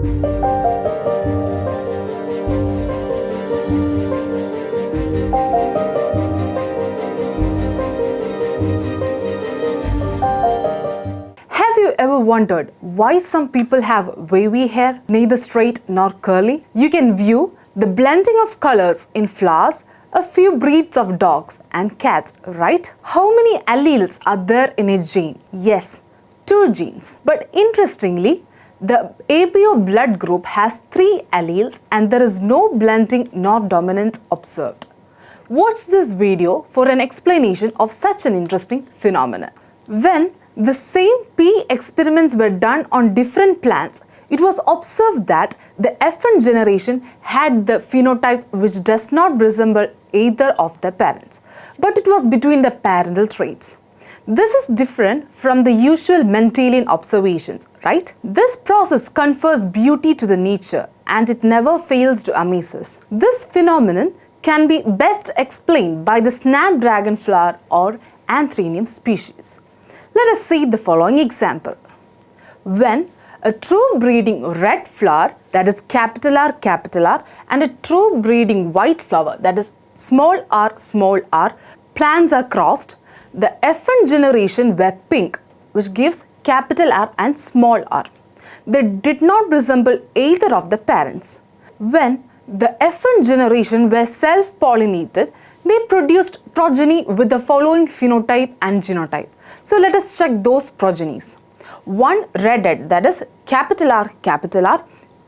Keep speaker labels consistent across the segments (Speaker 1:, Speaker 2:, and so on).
Speaker 1: Have you ever wondered why some people have wavy hair, neither straight nor curly? You can view the blending of colors in flowers, a few breeds of dogs and cats, right? How many alleles are there in a gene? Yes, 2 genes. But interestingly, the ABO blood group has 3 alleles and there is no blending nor dominance observed. Watch this video for an explanation of such an interesting phenomenon. When the same P experiments were done on different plants, it was observed that the F1 generation had the phenotype which does not resemble either of the parents, but it was between the parental traits. This is different from the usual Mendelian observations, right? This process confers beauty to the nature and it never fails to amaze us. This phenomenon can be best explained by the snapdragon flower or Anthraeum species. Let us see the following example. When a true breeding red flower, that is capital R and a true breeding white flower, that is small r, plants are crossed, the F1 generation were pink, which gives capital R and small r. They did not resemble either of the parents. When the F1 generation were self-pollinated, they produced progeny with the following phenotype and genotype. So let us check those progenies. 1 red-head, that is capital R,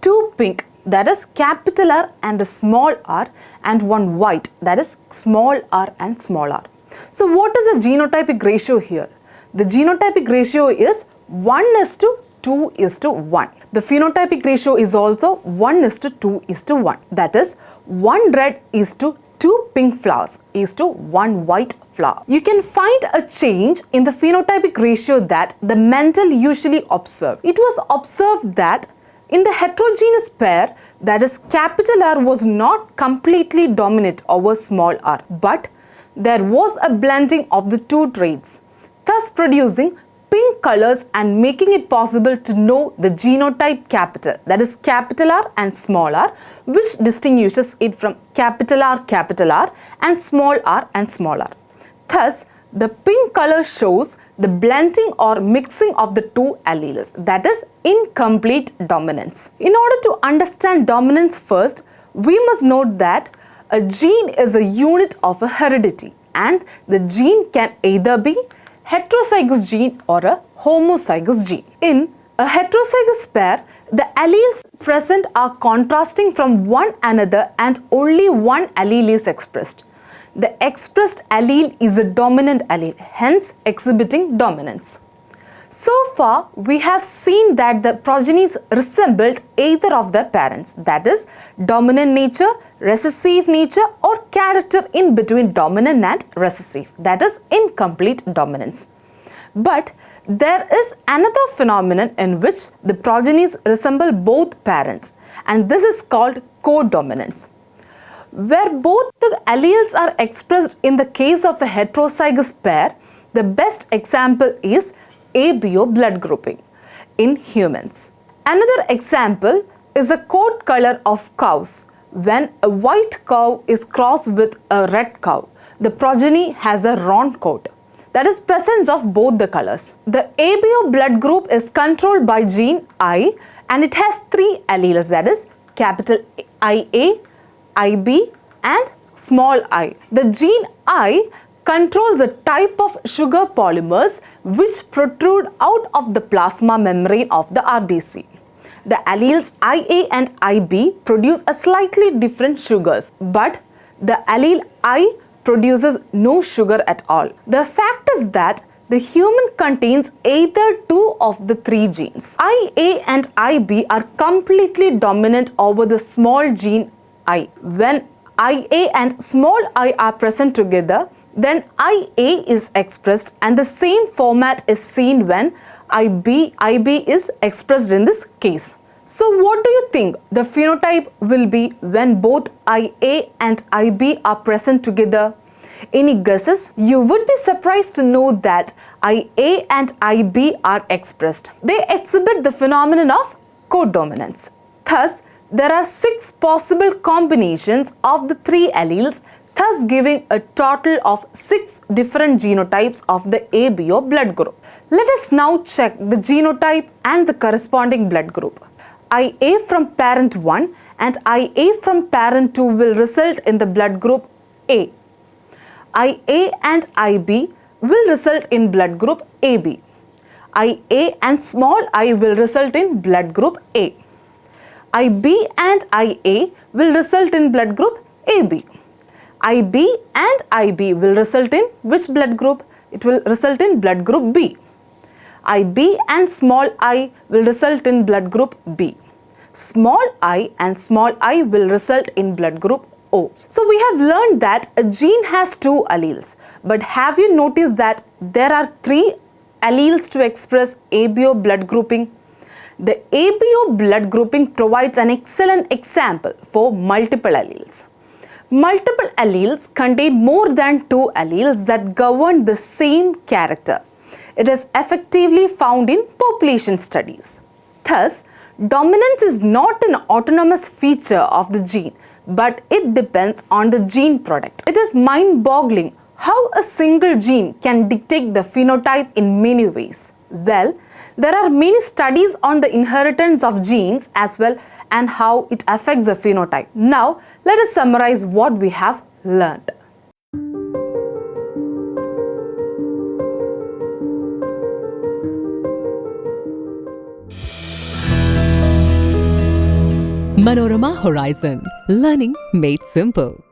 Speaker 1: 2 pink, that is capital R and a small r, and 1 white, that is small r and small r. So what is the genotypic ratio here? The genotypic ratio is 1:2:1. The phenotypic ratio is also 1:2:1. That is 1 red is to 2 pink flowers is to 1 white flower. You can find a change in the phenotypic ratio that the Mendel usually observed. It was observed that in the heterogeneous pair, that is capital R was not completely dominant over small r, but there was a blending of the 2 traits, thus producing pink colors and making it possible to know the genotype capital, that is capital R and small r, which distinguishes it from capital R and small r. Thus, the pink color shows the blending or mixing of the 2 alleles, that is incomplete dominance. In order to understand dominance first, we must note that a gene is a unit of a heredity and the gene can either be heterozygous gene or a homozygous gene. In a heterozygous pair, the alleles present are contrasting from one another and only one allele is expressed. The expressed allele is a dominant allele, hence exhibiting dominance. So far, we have seen that the progenies resembled either of their parents, that is, dominant nature, recessive nature, or character in between dominant and recessive, that is, incomplete dominance. But there is another phenomenon in which the progenies resemble both parents, and this is called codominance. Where both the alleles are expressed in the case of a heterozygous pair, the best example is ABO blood grouping in humans. Another example is the coat color of cows. When a white cow is crossed with a red cow, the progeny has a round coat. That is presence of both the colors. The ABO blood group is controlled by gene I and it has 3 alleles, that is capital IA, IB and small I. The gene I controls a type of sugar polymers which protrude out of the plasma membrane of the RBC. The alleles IA and IB produce a slightly different sugars, but the allele I produces no sugar at all. The fact is that the human contains either 2 of the 3 genes. IA and IB are completely dominant over the small gene I. When IA and small I are present together, then IA is expressed and the same format is seen when IB is expressed in this case. So what do you think the phenotype will be when both IA and IB are present together? Any guesses? You would be surprised to know that IA and IB are expressed. They exhibit the phenomenon of codominance. Thus, there are 6 possible combinations of the 3 alleles, thus giving a total of 6 different genotypes of the ABO blood group. Let us now check the genotype and the corresponding blood group. IA from parent 1 and IA from parent 2 will result in the blood group A. IA and IB will result in blood group AB. IA and small I will result in blood group A. IB and IA will result in blood group AB. IB and IB will result in which blood group? It will result in blood group B. IB and small I will result in blood group B. Small I and small I will result in blood group O. So we have learned that a gene has 2 alleles. But have you noticed that there are 3 alleles to express ABO blood grouping? The ABO blood grouping provides an excellent example for multiple alleles. Multiple alleles contain more than 2 alleles that govern the same character. It is effectively found in population studies. Thus, dominance is not an autonomous feature of the gene, but it depends on the gene product. It is mind-boggling how a single gene can dictate the phenotype in many ways. Well, there are many studies on the inheritance of genes as well and how it affects the phenotype. Now, let us summarize what we have learned.
Speaker 2: Manorama Horizon. Learning made simple.